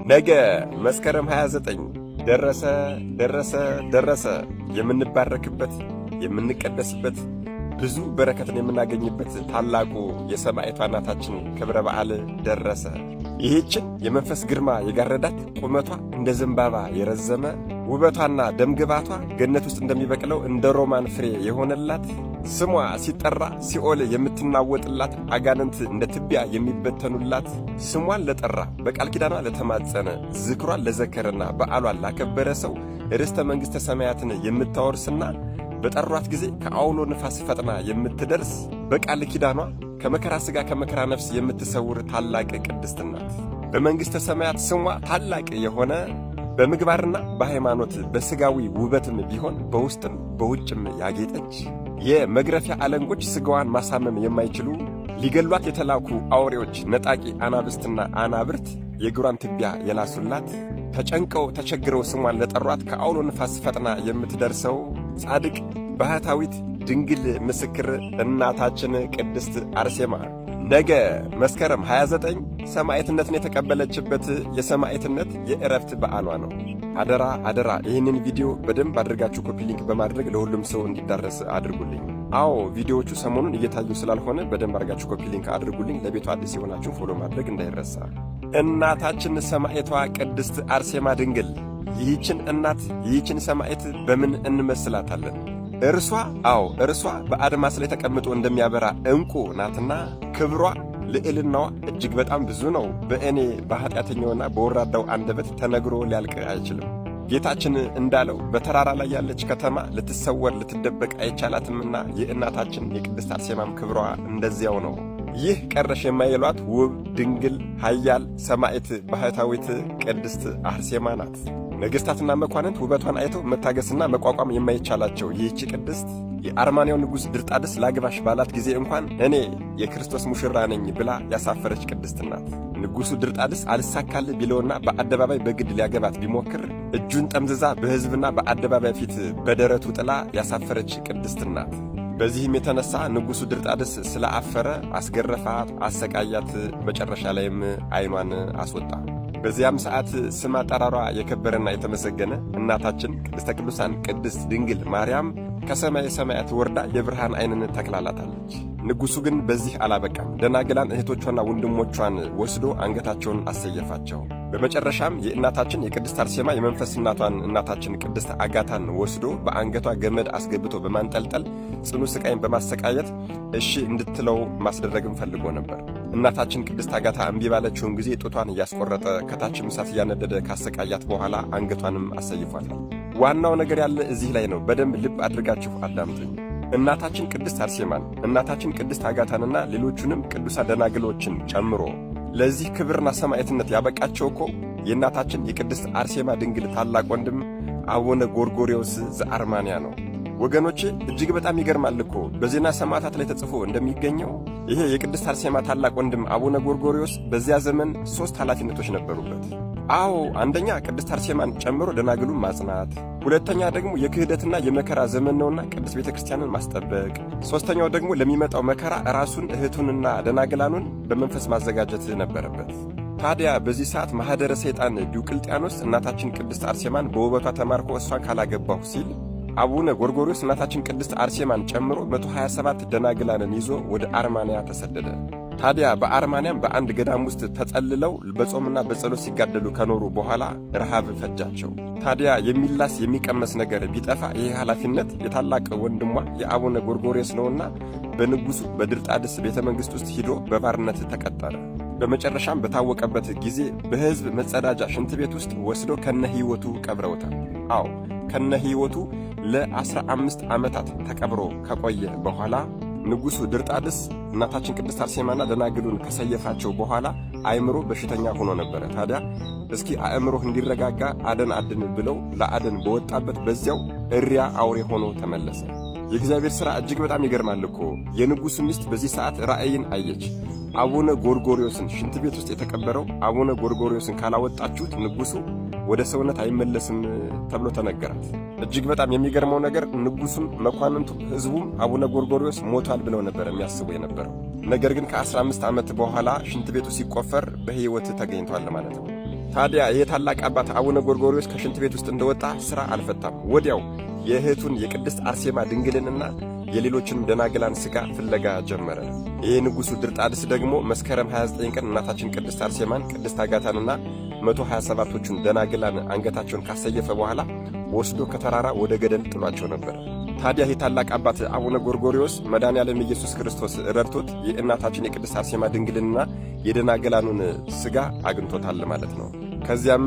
ነገ መስከረም 29 ደረሰ የምንባረክበት የምንቀደስበት ብዙ በረከትን የምናገኝበት ታላቁ የሰማዕቷ እናታችን ክብረ በዓል ደረሰ። ይህችን የመንፈስ ግርማ የጋረዳት ቁመቷ እንደ ዘንባባ የረዘመ ውበቷና ደምግባቷ ገነት ውስጥ እንደሚበቅለው እንደ ሮማን ፍሬ የሆነላት ስሟ ሲጠራ ሲኦል የምትናወጥላት አጋንንት እንደ ትቢያ የሚበተኑላት ስሟን ለጠራ በቃል ኪዳኗ ለተማጸነ ዝክሯን ለዘከረና በዓሏን ላከበረ ሰው ርስተ መንግሥተ ሰማያትን የምታወርስና በጠሯት ጊዜ ከአውሎ ንፋስ ፈጥና የምትደርስ በቃል ኪዳኗ ከመከራ ሥጋ ከመከራ ነፍስ የምትሰውር ታላቅ ቅድስት ናት። በመንግሥተ ሰማያት ስሟ ታላቅ የሆነ በምግባርና በሃይማኖት በሥጋዊ ውበትም ቢሆን በውስጥም በውጭም ያጌጠች የመግረፊያ አለንጎች ሥጋዋን ማሳመም የማይችሉ ሊገሏት የተላኩ አውሬዎች ነጣቂ አናብስትና አናብርት የእግሯን ትቢያ የላሱላት ተጨንቀው ተቸግረው ስሟን ለጠሯት ከአውሎ ንፋስ ፈጥና የምትደርሰው ጻድቅ ባህታዊት ድንግል ምስክር እናታችን ቅድስት አርሴማ ነገ መስከረም 29 ሰማዕትነትን የተቀበለችበት የሰማዕትነት የዕረፍት በዓሏ ነው። አደራ ይህንን ቪዲዮ በደንብ አድርጋችሁ ኮፒ ሊንክ በማድረግ ለሁሉም ሰው እንዲዳረስ አድርጉልኝ። አዎ ቪዲዮዎቹ ሰሞኑን እየታዩ ስላልሆነ በደንብ አድርጋችሁ ኮፒ ሊንክ አድርጉልኝ። ለቤቱ አዲስ የሆናችሁ ፎሎ ማድረግ እንዳይረሳ። እናታችን ሰማዕቷ ቅድስት አርሴማ ድንግል ይህችን እናት ይህችን ሰማዕት በምን እንመስላታለን? እርሷ በአድማስ ላይ ተቀምጦ እንደሚያበራ ዕንቁ ናትና ክብሯ ልዕልናዋ እጅግ በጣም ብዙ ነው። በእኔ በኃጢአተኛውና በወራዳው አንደበት ተነግሮ ሊያልቅ አይችልም። ጌታችን እንዳለው በተራራ ላይ ያለች ከተማ ልትሰወር ልትደበቅ አይቻላትምና የእናታችን የቅድስት አርሴማም ክብሯ እንደዚያው ነው። ይህ ቀረሽ የማይሏት ውብ ድንግል ኃያል ሰማዕት ባህታዊት ቅድስት አርሴማ ናት። ነገሥታትና መኳንንት ውበቷን አይተው መታገስና መቋቋም የማይቻላቸው ይህች ቅድስት የአርማንያው ንጉሥ ድርጣድስ ላግባሽ ባላት ጊዜ እንኳን እኔ የክርስቶስ ሙሽራ ነኝ ብላ ያሳፈረች ቅድስት ናት። ንጉሡ ድርጣድስ አልሳካልህ ቢለውና በአደባባይ በግድ ሊያገባት ቢሞክር እጁን ጠምዝዛ በሕዝብና በአደባባይ ፊት በደረቱ ጥላ ያሳፈረች ቅድስት ናት። በዚህም የተነሳ ንጉሡ ድርጣድስ ስላአፈረ አስገረፋት፣ አሰቃያት። መጨረሻ ላይም ዓይኗን አስወጣ። በዚያም ሰዓት ስም አጠራሯ የከበረና የተመሰገነ እናታችን ቅድስተ ቅዱሳን ቅድስት ድንግል ማርያም ከሰማየ ሰማያት ወርዳ የብርሃን ዓይንን ተክላላታለች። ንጉሡ ግን በዚህ አላበቃም። ደናግላን እህቶቿና ወንድሞቿን ወስዶ አንገታቸውን አሰየፋቸው። በመጨረሻም የእናታችን የቅድስት አርሴማ የመንፈስ እናቷን እናታችን ቅድስት አጋታን ወስዶ በአንገቷ ገመድ አስገብቶ በማንጠልጠል ጽኑ ስቃይን በማሰቃየት እሺ እንድትለው ማስደረግም ፈልጎ ነበር። እናታችን ቅድስት አጋታ እምቢ ባለችውን ጊዜ ጡቷን እያስቆረጠ ከታችም እሳት እያነደደ ካሰቃያት በኋላ አንገቷንም አሰይፏታል። ዋናው ነገር ያለ እዚህ ላይ ነው። በደንብ ልብ አድርጋችሁ አዳምጡኝ። እናታችን ቅድስት አርሴማን እናታችን ቅድስት አጋታንና ሌሎቹንም ቅዱሳን ደናግሎችን ጨምሮ ለዚህ ክብርና ሰማዕትነት ያበቃቸው እኮ የእናታችን የቅድስት አርሴማ ድንግል ታላቅ ወንድም አቡነ ጎርጎርዮስ ዘአርማንያ ነው። ወገኖቼ እጅግ በጣም ይገርማል እኮ በዜና ሰማዕታት ላይ ተጽፎ እንደሚገኘው ይሄ የቅድስት አርሴማ ታላቅ ወንድም አቡነ ጎርጎርዮስ በዚያ ዘመን 3 ኃላፊነቶች ነበሩበት። አዎ አንደኛ ቅድስት አርሴማን ጨምሮ ደናግሉን ማጽናት፣ ሁለተኛ ደግሞ የክህደትና የመከራ ዘመን ነውና ቅድስት ቤተክርስቲያንን ማስጠበቅ፣ ሦስተኛው ደግሞ ለሚመጣው መከራ ራሱን እህቱንና ደናግላኑን በመንፈስ ማዘጋጀት ነበረበት። ታዲያ በዚህ ሰዓት ማኅደረ ሰይጣን ዲዮቅልጥያኖስ እናታችን ቅድስት አርሴማን በውበቷ ተማርኮ እሷን ካላገባሁ ሲል አቡነ ጎርጎርዮስ እናታችን ቅድስት አርሴማን ጨምሮ 127 ደናግላንን ይዞ ወደ አርማንያ ተሰደደ። ታዲያ በአርማንያም በአንድ ገዳም ውስጥ ተጸልለው በጾምና በጸሎት ሲጋደሉ ከኖሩ በኋላ ረሃብ ፈጃቸው። ታዲያ የሚላስ የሚቀመስ ነገር ቢጠፋ ይህ ኃላፊነት የታላቅ ወንድሟ የአቡነ ጎርጎርዮስ ነውና በንጉሡ በድርጣድስ ቤተ መንግሥት ውስጥ ሂዶ በባርነት ተቀጠረ። በመጨረሻም በታወቀበት ጊዜ በሕዝብ መጸዳጃ ሽንት ቤት ውስጥ ወስዶ ከነ ሕይወቱ ቀብረውታል። አዎ ከነ ሕይወቱ ለ15 ዓመታት ተቀብሮ ከቆየ በኋላ ንጉሡ ድርጣድስ እናታችን ቅድስት አርሴማና ደናግሉን ከሰየፋቸው በኋላ አእምሮ በሽተኛ ሆኖ ነበረ። ታዲያ እስኪ አእምሮህ እንዲረጋጋ አደን አድን ብለው ለአደን በወጣበት በዚያው እሪያ አውሬ ሆኖ ተመለሰ። የእግዚአብሔር ሥራ እጅግ በጣም ይገርማል እኮ። የንጉሡ ሚስት በዚህ ሰዓት ራእይን አየች። አቡነ ጎርጎርዮስን ሽንት ቤት ውስጥ የተቀበረው አቡነ ጎርጎርዮስን ካላወጣችሁት ንጉሡ ወደ ሰውነት አይመለስም ተብሎ ተነገራት። እጅግ በጣም የሚገርመው ነገር ንጉሡም መኳንንቱ ሕዝቡም አቡነ ጎርጎርዮስ ሞቷል ብለው ነበር የሚያስቡ የነበረው። ነገር ግን ከ15 ዓመት በኋላ ሽንት ቤቱ ሲቆፈር በሕይወት ተገኝቷል ማለት ነው። ታዲያ ይህ ታላቅ አባት አቡነ ጎርጎርዮስ ከሽንት ቤት ውስጥ እንደወጣ ሥራ አልፈታም። ወዲያው የእህቱን የቅድስት አርሴማ ድንግልንና የሌሎችንም ደናግላን ሥጋ ፍለጋ ጀመረ። ይህ ንጉሡ ድርጣድስ ደግሞ መስከረም 29 ቀን እናታችን ቅድስት አርሴማን፣ ቅድስት አጋታንና 127ቱን ደናግላን አንገታቸውን ካሰየፈ በኋላ ወስዶ ከተራራ ወደ ገደል ጥሏቸው ነበር። ታዲያ ይህ ታላቅ አባት አቡነ ጎርጎርዮስ መድኃኔዓለም ኢየሱስ ክርስቶስ ረድቶት የእናታችን የቅድስት አርሴማ ድንግልንና የደናግላኑን ሥጋ አግኝቶታል ማለት ነው። ከዚያም